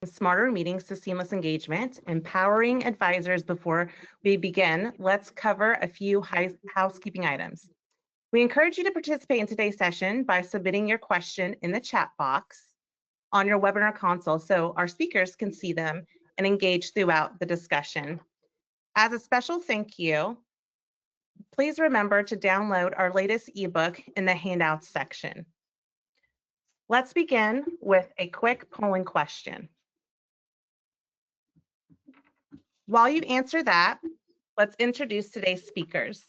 Smarter meetings to seamless engagement, empowering advisors. Before we begin, let's cover a few housekeeping items. We encourage you to participate in today's session by submitting your question in the chat box on your webinar console so our speakers can see them and engage throughout the discussion. As a special thank you, please remember to download our latest ebook in the handouts section. Let's begin with a quick polling question. While you answer that, let's introduce today's speakers.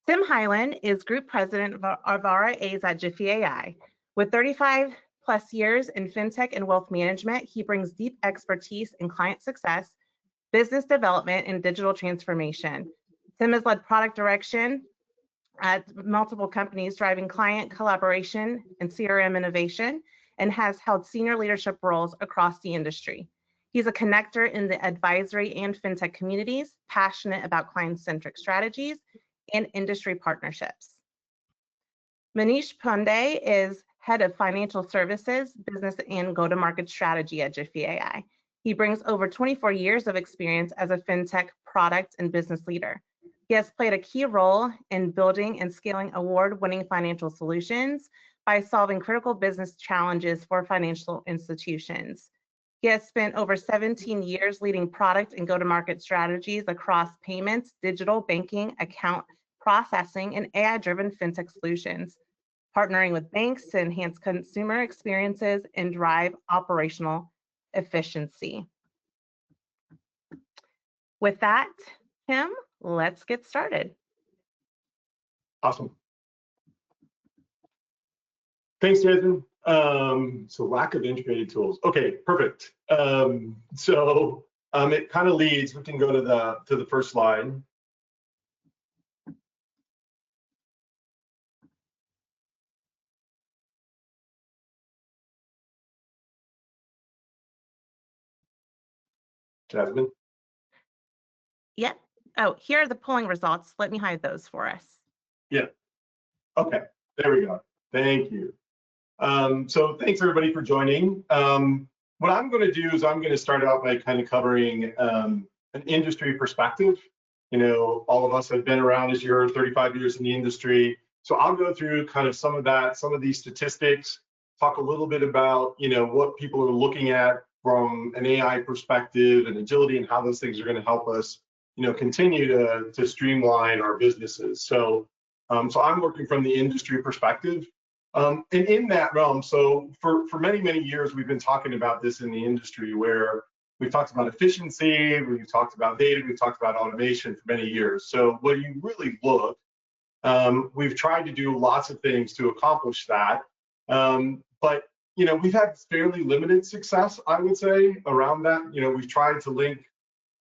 Tim Hyland is Group President of RIAs at Jiffy AI. With 35+ years in fintech and wealth management, he brings deep expertise in client success, business development, and digital transformation. Tim has led product direction at multiple companies, driving client collaboration and CRM innovation, and has held senior leadership roles across the industry. He's a connector in the advisory and fintech communities, passionate about client-centric strategies and industry partnerships. Manish Pandey is Head of Financial Services, Business and Go-to-Market Strategy at Jiffy AI. He brings over 24 years of experience as a fintech product and business leader. He has played a key role in building and scaling award-winning financial solutions by solving critical business challenges for financial institutions. He has spent over 17 years leading product and go-to-market strategies across payments, digital banking, account processing, and AI-driven fintech solutions, partnering with banks to enhance consumer experiences and drive operational efficiency. With that, Tim, let's get started. Awesome. Thanks, Jason. So lack of integrated tools. Okay, perfect. It kind of leads. We can go to the first slide. Jasmine. Yep. Oh, here are the polling results. Let me hide those for us. Yeah. Okay. There we go. Thank you. So thanks everybody for joining. What I'm going to do is I'm going to start out by kind of covering an industry perspective. You know, all of us have been around, as you heard, 35 years in the industry. So I'll go through kind of some of that, some of these statistics, talk a little bit about, you know, what people are looking at from an AI perspective and agility and how those things are going to help us, you know, continue to streamline our businesses. So I'm working from the industry perspective. And in that realm, so for many, many years, we've been talking about this in the industry where we've talked about efficiency, we've talked about data, we've talked about automation for many years. So when you really look, we've tried to do lots of things to accomplish that. But, you know, we've had fairly limited success, I would say, around that. You know, we've tried to link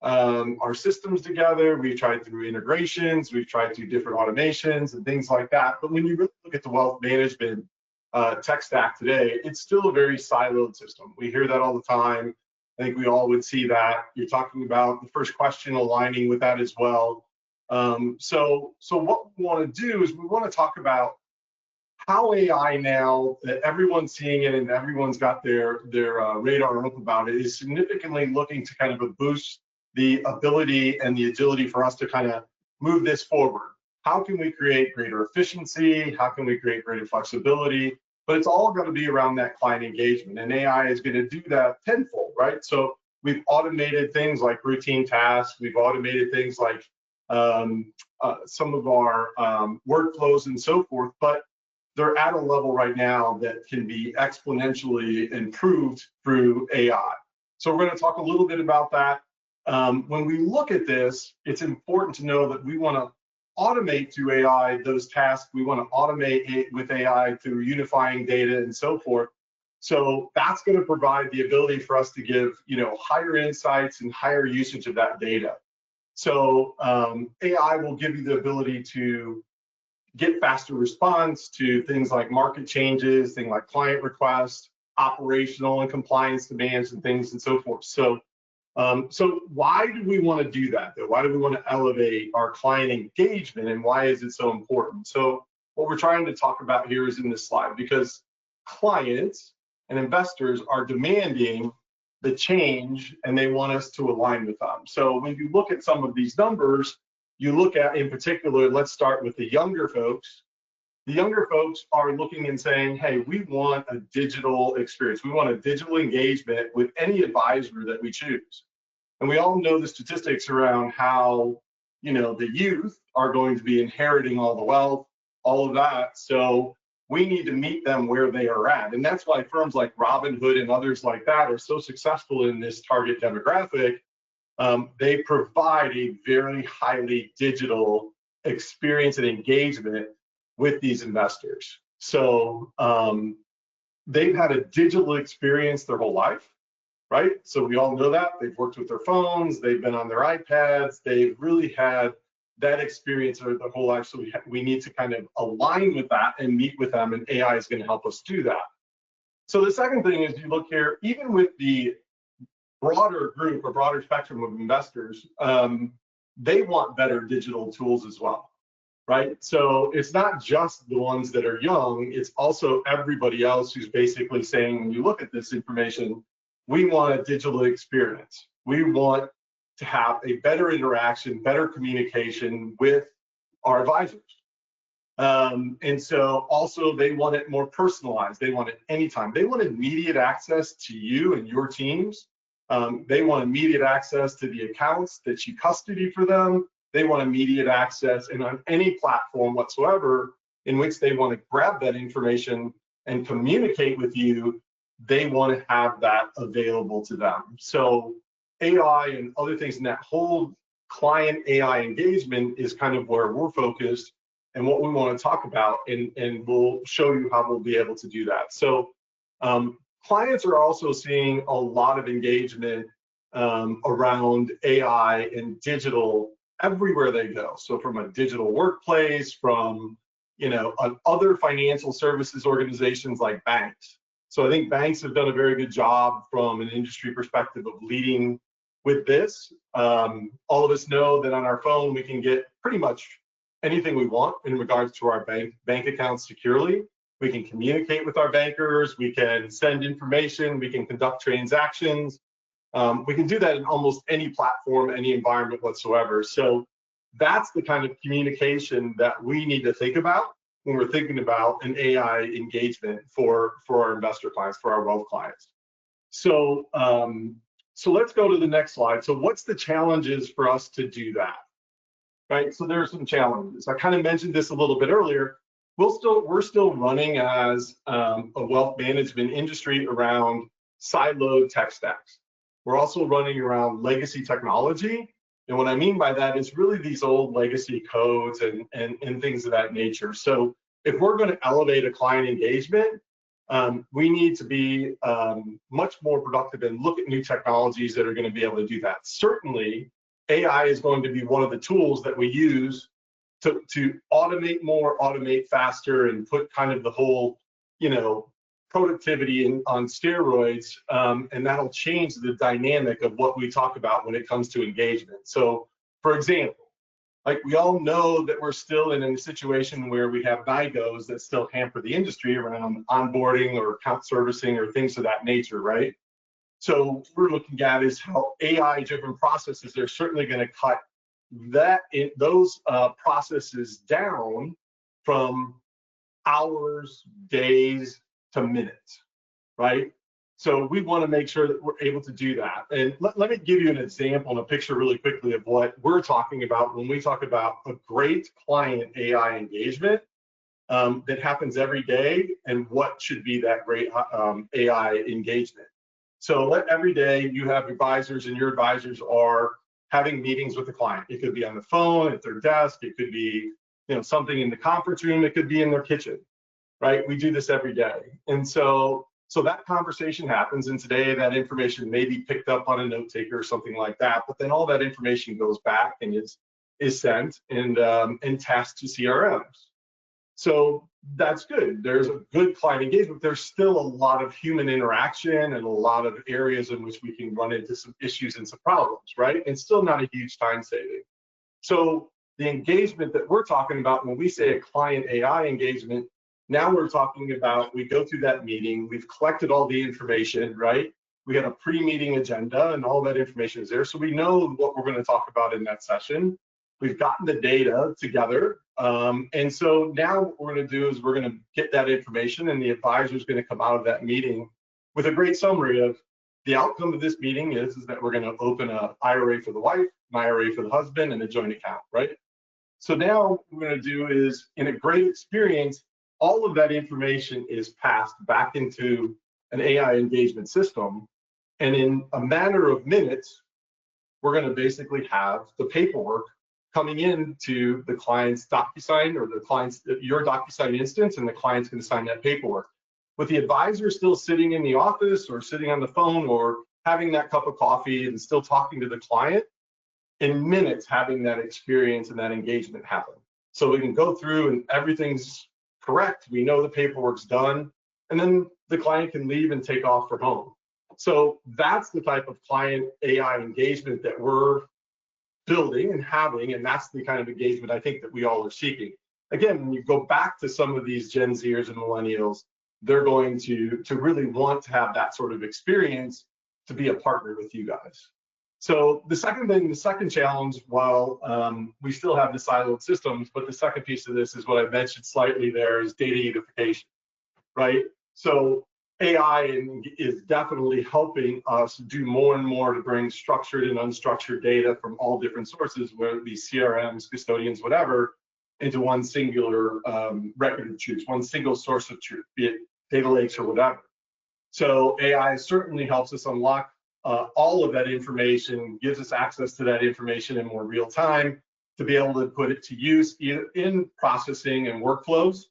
our systems together, we've tried through integrations, we've tried through different automations and things like that. But when you really look at the wealth management tech stack today, it's still a very siloed system. We hear that all the time. I think we all would see that. You're talking about the first question aligning with that as well. So what we want to do is we want to talk about how AI, now that everyone's seeing it and everyone's got their radar up about it, is significantly looking to kind of boost the ability and the agility for us to kind of move this forward. How can we create greater efficiency? How can we create greater flexibility? But it's all going to be around that client engagement, and AI is going to do that tenfold, right? So we've automated things like routine tasks, we've automated things like some of our workflows and so forth, but they're at a level right now that can be exponentially improved through AI. So we're going to talk a little bit about that. When we look at this, it's important to know that we want to automate through AI those tasks. We want to automate it with AI through unifying data and so forth. So that's going to provide the ability for us to give, you know, higher insights and higher usage of that data. So AI will give you the ability to get faster response to things like market changes, things like client requests, operational and compliance demands, and things and so forth. So why do we want to do that, though? Why do we want to elevate our client engagement, and why is it so important? So what we're trying to talk about here is in this slide, because clients and investors are demanding the change, and they want us to align with them. So when you look at some of these numbers, you look at, in particular, let's start with the younger folks. The younger folks are looking and saying, hey, we want a digital experience. We want a digital engagement with any advisor that we choose. And we all know the statistics around how, the youth are going to be inheriting all the wealth, all of that. So we need to meet them where they are at. And that's why firms like Robinhood and others like that are so successful in this target demographic. They provide a very highly digital experience and engagement with these investors. So they've had a digital experience their whole life, right? So we all know that. They've worked with their phones, they've been on their iPads, they've really had that experience their whole life. So we need to kind of align with that and meet with them, and AI is going to help us do that. So the second thing is, you look here, even with the broader group or broader spectrum of investors, they want better digital tools as well, right? So it's not just the ones that are young, it's also everybody else who's basically saying, when you look at this information, we want a digital experience. We want to have a better interaction, better communication with our advisors. And so also they want it more personalized. They want it anytime. They want immediate access to you and your teams. They want immediate access to the accounts that you custody for them. They want immediate access, and on any platform whatsoever in which they want to grab that information and communicate with you, they want to have that available to them. So AI and other things in that whole client AI engagement is kind of where we're focused and what we want to talk about, and we'll show you how we'll be able to do that. So clients are also seeing a lot of engagement around AI and digital everywhere they go. So from a digital workplace, from other financial services organizations like banks. So I think banks have done a very good job from an industry perspective of leading with this. All of us know that on our phone we can get pretty much anything we want in regards to our bank accounts securely. We can communicate with our bankers, we can send information, we can conduct transactions. We can do that in almost any platform, any environment whatsoever. So that's the kind of communication that we need to think about when we're thinking about an AI engagement for our investor clients, for our wealth clients. So, so let's go to the next slide. So what's the challenges for us to do that, right? So there are some challenges. I kind of mentioned this a little bit earlier. We're still running as a wealth management industry around siloed tech stacks. We're also running around legacy technology. And what I mean by that is really these old legacy codes and things of that nature. So if we're going to elevate a client engagement, we need to be much more productive and look at new technologies that are going to be able to do that. Certainly, AI is going to be one of the tools that we use to automate more, automate faster, and put kind of the whole, productivity on steroids, and that'll change the dynamic of what we talk about when it comes to engagement. So, for example, like we all know that we're still in a situation where we have NIGOs that still hamper the industry around onboarding or account servicing or things of that nature, right? So what we're looking at is how AI-driven processes are certainly going to cut those processes down from hours, days, to minutes, right? So we want to make sure that we're able to do that. And let me give you an example and a picture really quickly of what we're talking about when we talk about a great client AI engagement that happens every day, and what should be that great AI engagement. So every day you have advisors, and your advisors are having meetings with the client. It could be on the phone, at their desk, it could be something in the conference room, it could be in their kitchen. Right? We do this every day. And so that conversation happens, and today that information may be picked up on a note taker or something like that, but then all that information goes back and is sent and tasked to CRMs. So that's good. There's a good client engagement. There's still a lot of human interaction and a lot of areas in which we can run into some issues and some problems, right? And still not a huge time saving. So the engagement that we're talking about when we say a client AI engagement Now we're talking about, we go through that meeting, we've collected all the information, right? We had a pre-meeting agenda and all that information is there. So we know what we're going to talk about in that session. We've gotten the data together. And so now what we're going to do is we're going to get that information, and the advisor is going to come out of that meeting with a great summary of the outcome of this meeting is that we're going to open an IRA for the wife, an IRA for the husband, and a joint account, right? So now what we're going to do is, in a great experience, all of that information is passed back into an AI engagement system. And in a matter of minutes, we're going to basically have the paperwork coming into the client's DocuSign, or the client's, your DocuSign instance, and the client's going to sign that paperwork. With the advisor still sitting in the office or sitting on the phone or having that cup of coffee and still talking to the client, in minutes having that experience and that engagement happen. So we can go through and everything's correct. We know the paperwork's done, and then the client can leave and take off for home. So that's the type of client AI engagement that we're building and having, and that's the kind of engagement I think that we all are seeking. Again, when you go back to some of these Gen Zers and millennials, they're going to really want to have that sort of experience to be a partner with you guys. So the second thing, the second challenge, while we still have the siloed systems, but the second piece of this is what I mentioned slightly there, is data unification, right? So AI is definitely helping us do more and more to bring structured and unstructured data from all different sources, whether it be CRMs, custodians, whatever, into one singular record of truth, one single source of truth, be it data lakes or whatever. So AI certainly helps us unlock all of that information, gives us access to that information in more real time to be able to put it to use either in processing and workflows,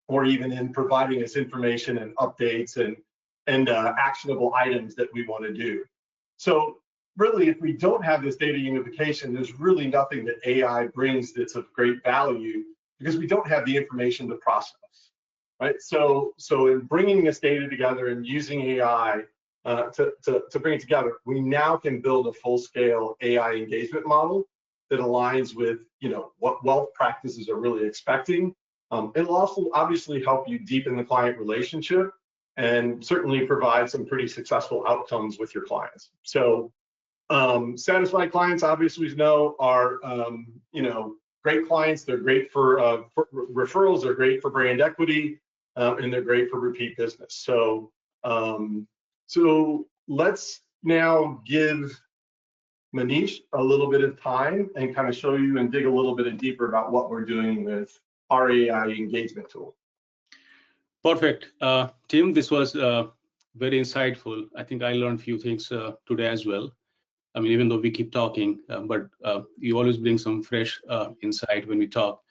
or even in providing us information and updates and actionable items that we want to do. So really, if we don't have this data unification, there's really nothing that AI brings that's of great value, because we don't have the information to process, right? So in bringing this data together and using AI to bring it together, we now can build a full-scale AI engagement model that aligns with, you know, what wealth practices are really expecting. It'll also obviously help you deepen the client relationship and certainly provide some pretty successful outcomes with your clients. So satisfied clients, obviously, know are you know, great clients. They're great for referrals. They're great for brand equity, and they're great for repeat business. So so let's now give Manish a little bit of time and kind of show you and dig a little bit deeper about what we're doing with our AI engagement tool. Perfect. Tim, this was very insightful. I think I learned a few things today as well. I mean, even though we keep talking, but you always bring some fresh insight when we talk.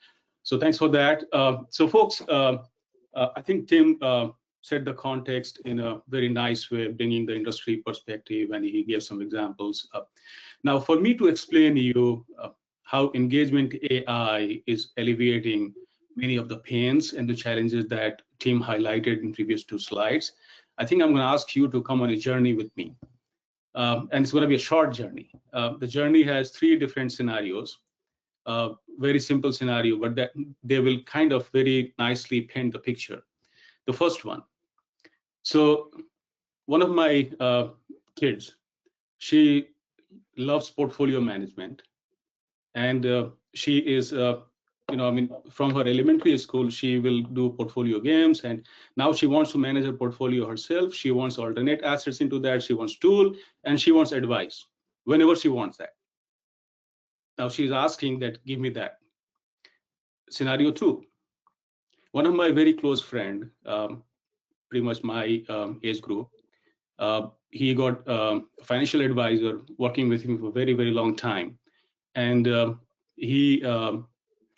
So thanks for that. So folks, I think Tim set the context in a very nice way, bringing the industry perspective, and he gave some examples. Now, for me to explain to you how engagement AI is alleviating many of the pains and the challenges that Tim highlighted in previous 2 slides, I think I'm going to ask you to come on a journey with me. And it's going to be a short journey. The journey has 3 different scenarios. Very simple scenario, but that they will kind of very nicely paint the picture. The first one. So one of my kids, she loves portfolio management, and she is, you know, I mean, from her elementary school, she will do portfolio games, and now she wants to manage her portfolio herself. She wants alternate assets into that. She wants tool, and she wants advice whenever she wants that. Now she's asking that, give me that. Scenario 2. One of my very close friend, pretty much my age group, he got a financial advisor working with him for a very, very long time. And he,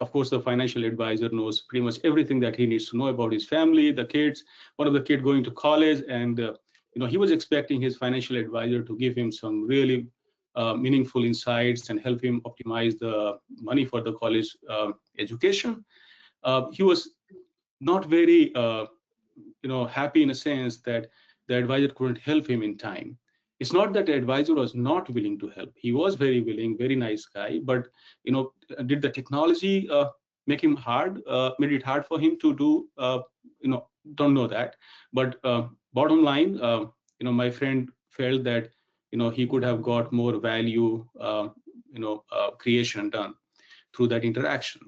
of course, the financial advisor knows pretty much everything that he needs to know about his family, the kids, one of the kids going to college. And you know, he was expecting his financial advisor to give him some really meaningful insights and help him optimize the money for the college education. He was not very you know, happy in a sense that the advisor couldn't help him in time. It's not that the advisor was not willing to help. He was very willing, very nice guy, but you know, did the technology made it hard for him to do, don't know that. But bottom line, my friend felt that, he could have got more value, creation done through that interaction.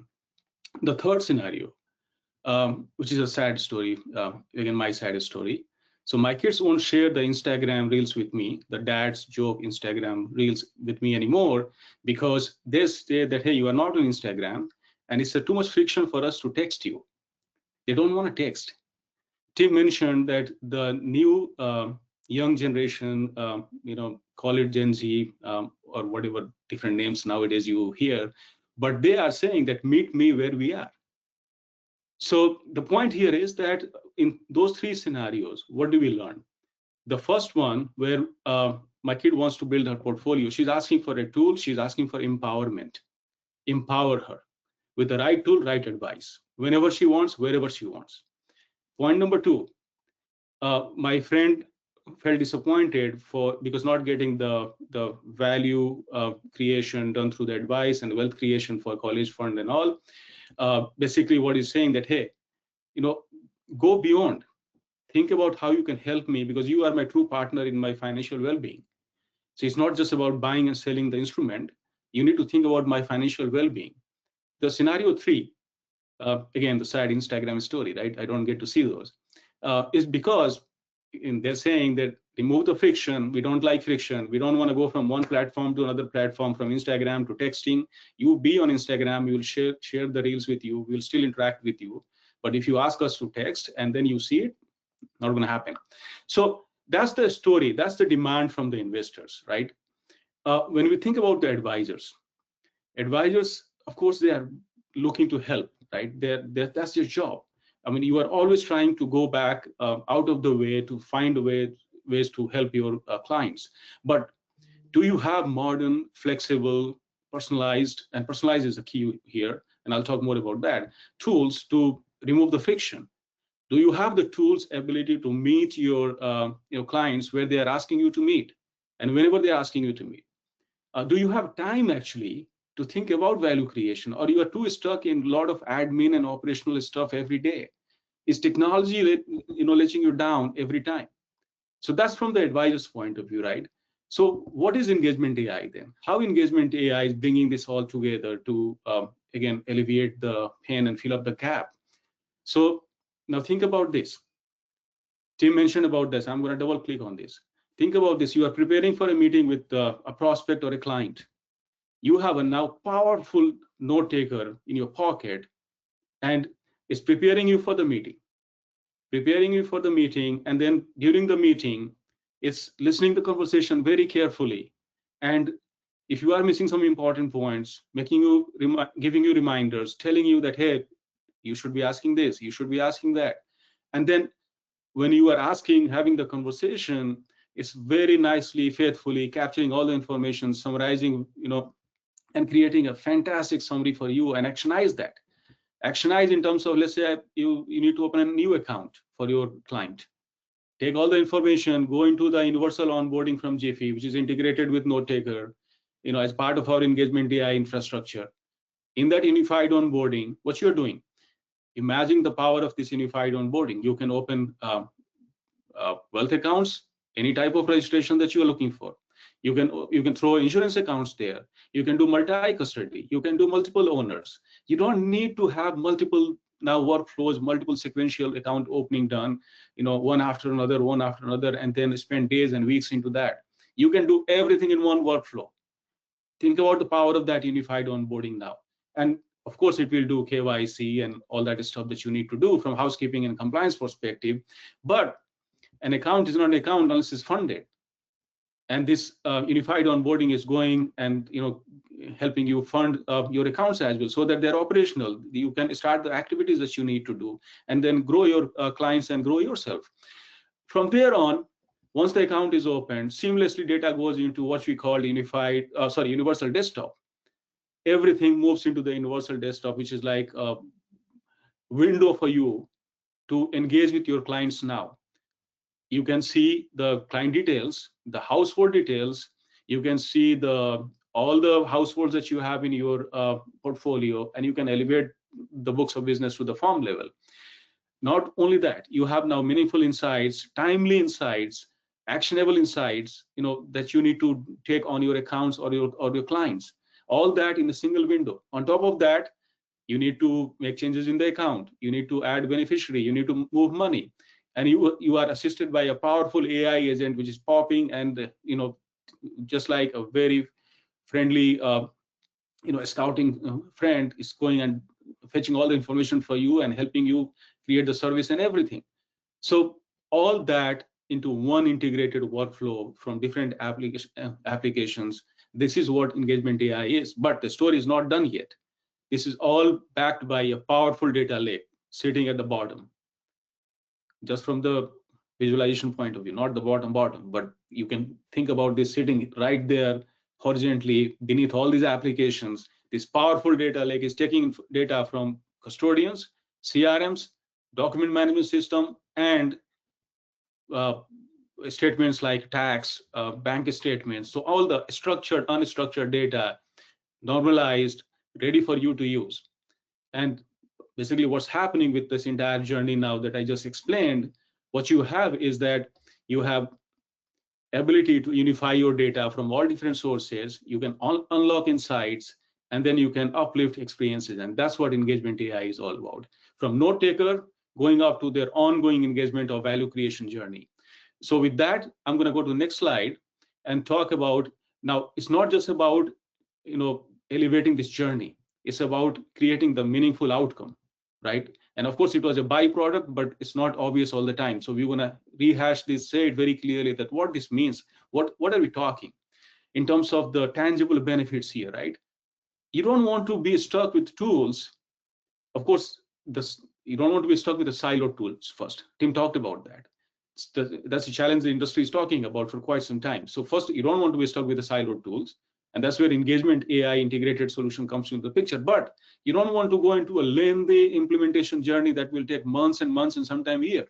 The third scenario, which is a sad story, again, my sad story. So my kids won't share the Instagram reels with me, the dad's joke Instagram reels with me anymore, because they say that, hey, you are not on Instagram, and it's too much friction for us to text you. They don't want to text. Tim mentioned that the new young generation, call it Gen Z, or whatever different names nowadays you hear, but they are saying that meet me where we are. So the point here is that in those three scenarios, what do we learn? The first one, where my kid wants to build her portfolio, she's asking for a tool, she's asking for empowerment. Empower her with the right tool, right advice, whenever she wants, wherever she wants. Point number two, my friend felt disappointed because not getting the value creation done through the advice and wealth creation for college fund and all. Basically what he's saying that, hey, go beyond. Think about how you can help me, because you are my true partner in my financial well-being. So it's not just about buying and selling the instrument. You need to think about my financial well-being. The scenario three, again, the sad Instagram story, right? I don't get to see those, is because they're saying that remove the friction. We don't like friction. We don't want to go from one platform to another platform, from Instagram to texting. You be on Instagram, you will share the reels with you. We'll still interact with you. But if you ask us to text and then you see it, not going to happen. So that's the story. That's the demand from the investors, right? When we think about the advisors, of course, they are looking to help, right? That's their job. I mean, you are always trying to go back out of the way to find ways to help your clients. But do you have modern, flexible, personalized, and personalized is the key here, and I'll talk more about that, tools to remove the friction? Do you have the tools, ability to meet your clients where they are asking you to meet, and whenever they are asking you to meet? Do you have time actually to think about value creation, or you are too stuck in a lot of admin and operational stuff every day? Is technology letting you down every time? So that's from the advisor's point of view, right? So what is engagement AI then? How engagement AI is bringing this all together to again alleviate the pain and fill up the gap? So now think about this. Tim mentioned about this. I'm going to double click on this. Think about this. You are preparing for a meeting with a prospect or a client. You have a now powerful note taker in your pocket, and it's preparing you for the meeting. And then during the meeting, it's listening to the conversation very carefully. And if you are missing some important points, giving you reminders, telling you that, hey, you should be asking this, you should be asking that. And then when you are having the conversation, it's very nicely, faithfully capturing all the information, summarizing, and creating a fantastic summary for you, and actionize that. Actionize in terms of, let's say you need to open a new account for your client. Take all the information, go into the universal onboarding from Jiffy, which is integrated with NoteTaker, as part of our engagement AI infrastructure. In that unified onboarding, what you're doing, imagine the power of this unified onboarding. You can open wealth accounts, any type of registration that you are looking for. You can throw insurance accounts there. You can do multi-custody. You can do multiple owners. You don't need to have multiple now workflows, multiple sequential account opening done, one after another, and then spend days and weeks into that. You can do everything in one workflow. Think about the power of that unified onboarding now. And of course, it will do KYC and all that stuff that you need to do from housekeeping and compliance perspective. But an account is not an account unless it's funded. And this unified onboarding is going and helping you fund your accounts as well, so that they're operational. You can start the activities that you need to do, and then grow your clients and grow yourself. From there on, once the account is opened, seamlessly data goes into what we call universal desktop. Everything moves into the universal desktop, which is like a window for you to engage with your clients now. You can see the client details, the household details. You can see all the households that you have in your portfolio, and you can elevate the books of business to the firm level. Not only that, you have now meaningful insights, timely insights, actionable insights, that you need to take on your accounts or your clients. All that in a single window. On top of that, you need to make changes in the account. You need to add beneficiary. You need to move money, and you are assisted by a powerful AI agent which is popping, and just like a very friendly, a scouting friend is going and fetching all the information for you and helping you create the service and everything. So all that into one integrated workflow from different applications. This is what engagement AI is, but the story is not done yet. This is all backed by a powerful data lake sitting at the bottom. Just from the visualization point of view, not the bottom, but you can think about this sitting right there horizontally beneath all these applications. This powerful data lake is taking data from custodians, CRMs, document management system, and statements like tax, bank statements. So all the structured, unstructured data normalized, ready for you to use. And basically what's happening with this entire journey now that I just explained, what you have is that you have ability to unify your data from all different sources. You can unlock insights, and then you can uplift experiences. And that's what engagement AI is all about. From note taker going up to their ongoing engagement or value creation journey. So with that, I'm going to go to the next slide and talk about, now it's not just about elevating this journey. It's about creating the meaningful outcome, right? And of course, it was a byproduct, but it's not obvious all the time. So we want to rehash this, say it very clearly that what this means. What are we talking in terms of the tangible benefits here, right? You don't want to be stuck with tools. Of course, you don't want to be stuck with the siloed tools first. Tim talked about that. That's a challenge the industry is talking about for quite some time. So first, you don't want to be stuck with the siloed tools. And that's where engagement AI integrated solution comes into the picture. But you don't want to go into a lengthy implementation journey that will take months and months and sometimes a year.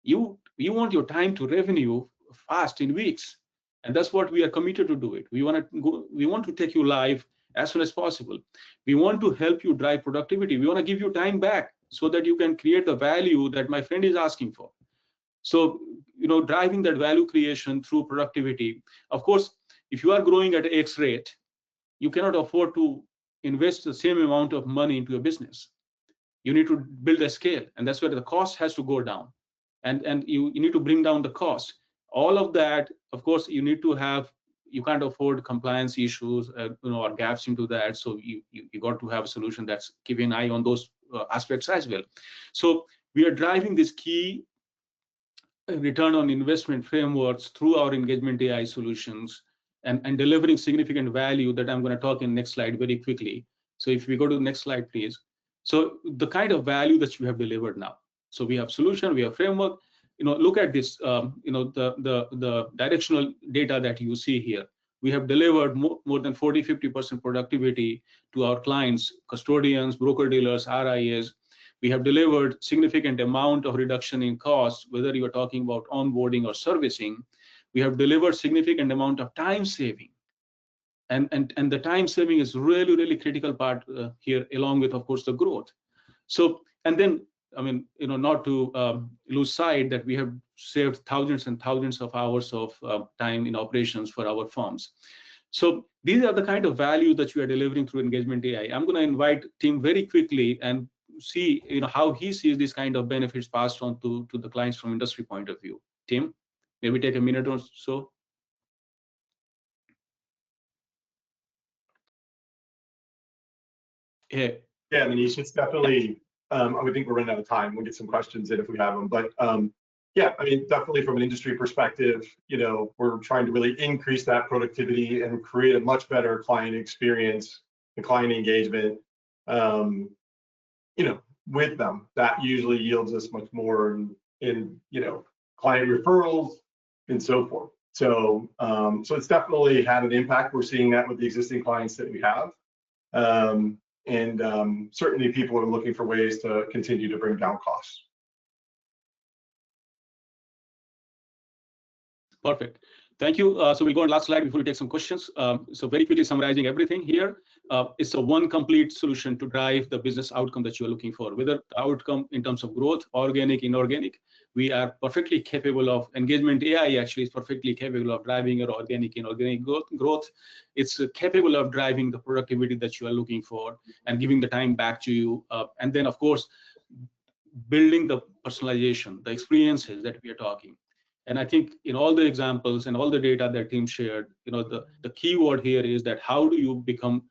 You want your time to revenue fast in weeks. And that's what we are committed to do it. We want to take you live as soon as possible. We want to help you drive productivity. We want to give you time back so that you can create the value that my friend is asking for. So, driving that value creation through productivity. Of course, if you are growing at X rate, you cannot afford to invest the same amount of money into your business. You need to build a scale, and that's where the cost has to go down. And you need to bring down the cost. All of that, of course, you can't afford compliance issues, or gaps into that. So you got to have a solution that's keeping an eye on those aspects as well. So we are driving this key return on investment frameworks through our engagement AI solutions and delivering significant value that I'm going to talk in next slide very quickly. So if we go to the next slide, please. So the kind of value that you have delivered now. So we have solution, we have framework. Look at this. The directional data that you see here. We have delivered more than 40-50% productivity to our clients, custodians, broker dealers, RIAs. We have delivered significant amount of reduction in costs, whether you are talking about onboarding or servicing. We have delivered significant amount of time saving, and the time saving is really, really critical part here, along with, of course, the growth. So, and then, not to lose sight that we have saved thousands and thousands of hours of time in operations for our firms. So these are the kind of value that we are delivering through engagement AI. I'm going to invite Tim very quickly and see how he sees these kind of benefits passed on to the clients from industry point of view. Tim, maybe take a minute or so. Yeah, Manish, it's definitely, I think we're running out of time. We'll get some questions in if we have them. But yeah, definitely from an industry perspective, we're trying to really increase that productivity and create a much better client experience and client engagement, with them. That usually yields us much more in client referrals and so forth. So, so it's definitely had an impact. We're seeing that with the existing clients that we have. And certainly people are looking for ways to continue to bring down costs. Perfect. Thank you. So we'll go on last slide before we take some questions. So very quickly summarizing everything here, it's a one complete solution to drive the business outcome that you are looking for, whether the outcome in terms of growth, organic, inorganic. We are perfectly capable of engagement. AI actually is perfectly capable of driving your organic, inorganic growth. It's capable of driving the productivity that you are looking for and giving the time back to you. And then, of course, building the personalization, the experiences that we are talking. And I think in all the examples and all the data that team shared, the key word here is that how do you become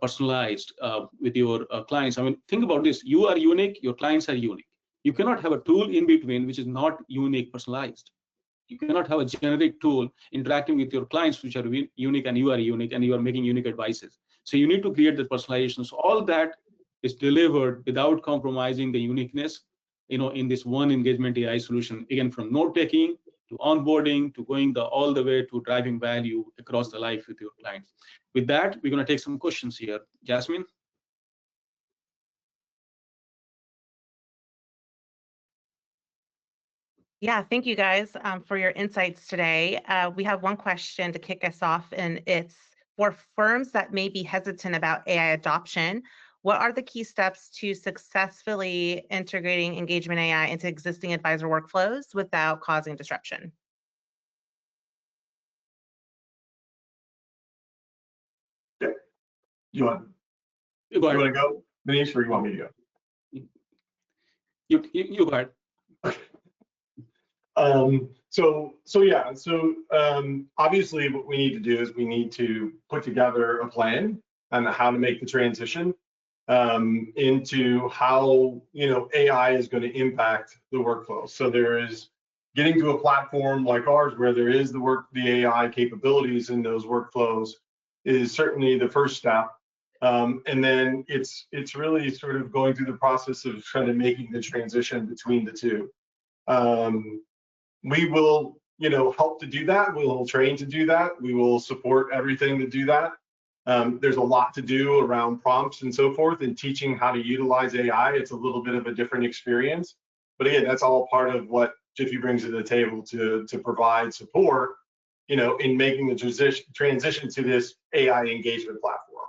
personalized with your clients? I mean, think about this. You are unique, your clients are unique. You cannot have a tool in between which is not unique, personalized. You cannot have a generic tool interacting with your clients which are unique and you are making unique advices. So you need to create the personalization. So all that is delivered without compromising the uniqueness, in this one engagement AI solution, again, from note taking to onboarding to going all the way to driving value across the life with your clients. With that, we're going to take some questions here. Jasmine? Yeah, thank you guys for your insights today. We have one question to kick us off, and it's for firms that may be hesitant about AI adoption. What are the key steps to successfully integrating engagement AI into existing advisor workflows without causing disruption? Yeah. You want You to go, Manish, or you want me to go? You go ahead. Obviously what we need to do is we need to put together a plan on how to make the transition into how AI is going to impact the workflow. So there is getting to a platform like ours where there is the AI capabilities in those workflows is certainly the first step. And then it's really sort of going through the process of kind of making the transition between the two. We will, help to do that. We will train to do that. We will support everything to do that. There's a lot to do around prompts and so forth, and teaching how to utilize AI. It's a little bit of a different experience, but again, that's all part of what Jiffy brings to the table to provide support, in making the transition to this AI engagement platform.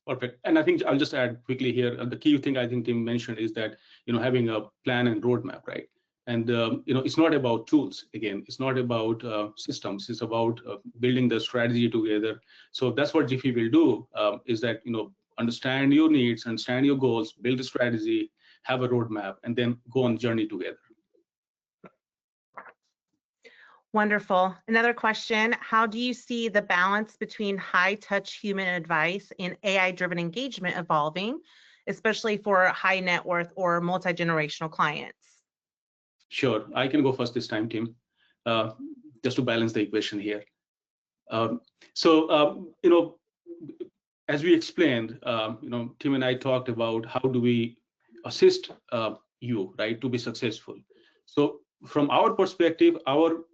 Perfect. And I think I'll just add quickly here, the key thing I think Tim mentioned is that, having a plan and roadmap, right? And, it's not about tools. Again, it's not about systems. It's about building the strategy together. So that's what Jiffy will do, is that, understand your needs, understand your goals, build a strategy, have a roadmap, and then go on the journey together. Wonderful. Another question, how do you see the balance between high-touch human advice and AI-driven engagement evolving, especially for high net worth or multi-generational clients? Sure, I can go first this time, Tim, just to balance the equation here. As we explained, Tim and I talked about how do we assist you, right, to be successful. So from our perspective, our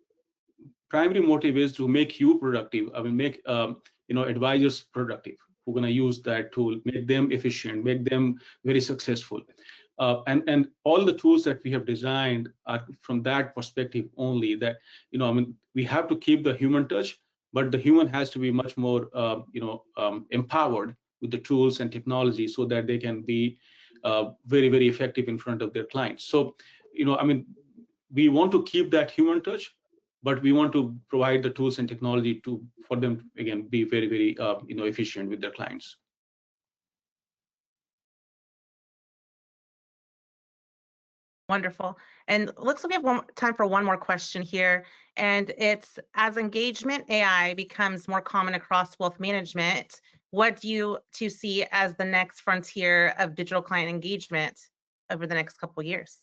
primary motive is to make you productive. I mean, make advisors productive. We're going to use that tool, make them efficient, make them very successful. And all the tools that we have designed are from that perspective only, that we have to keep the human touch, but the human has to be much more empowered with the tools and technology so that they can be very, very effective in front of their clients. So we want to keep that human touch, but we want to provide the tools and technology for them, again, be very, very efficient with their clients. Wonderful. And looks like we have time for one more question here. And it's, as engagement AI becomes more common across wealth management, what do you see as the next frontier of digital client engagement over the next couple of years?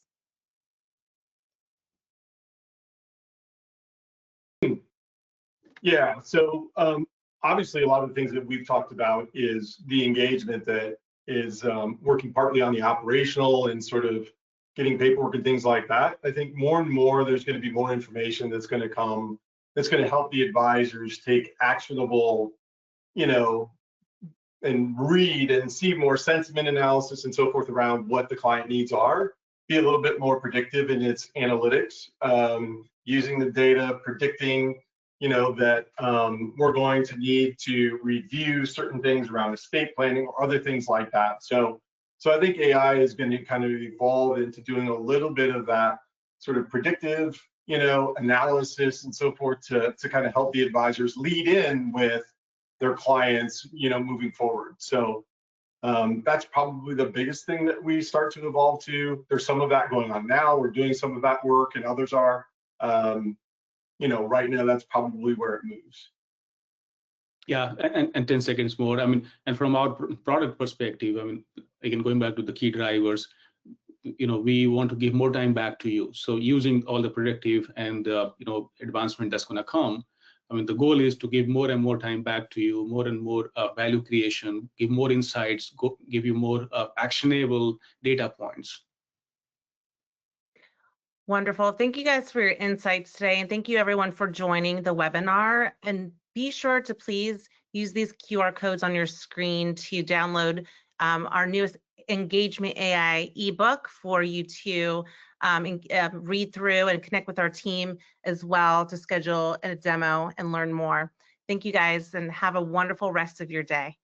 Yeah, so obviously a lot of the things that we've talked about is the engagement that is working partly on the operational and sort of getting paperwork and things like that. I think more and more there's going to be more information that's going to come that's going to help the advisors take actionable, and read and see more sentiment analysis and so forth around what the client needs are, be a little bit more predictive in its analytics, using the data, predicting, you know, that we're going to need to review certain things around estate planning or other things like that. So I think AI is going to kind of evolve into doing a little bit of that sort of predictive, you know, analysis and so forth to kind of help the advisors lead in with their clients, you know, moving forward. So that's probably the biggest thing that we start to evolve to. There's some of that going on now. We're doing some of that work, and others are. You know, right now that's probably where it moves. Yeah, and 10 seconds more. I mean, and from our product perspective, I mean, again, going back to the key drivers, you know, we want to give more time back to you. So using all the predictive and, you know, advancement that's going to come, I mean, the goal is to give more and more time back to you, more and more value creation, give more insights, give you more actionable data points. Wonderful. Thank you guys for your insights today. And thank you everyone for joining the webinar. And be sure to please use these QR codes on your screen to download our newest Engagement AI ebook for you to read through and connect with our team as well to schedule a demo and learn more. Thank you guys and have a wonderful rest of your day.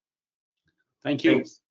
Thank you. Thanks.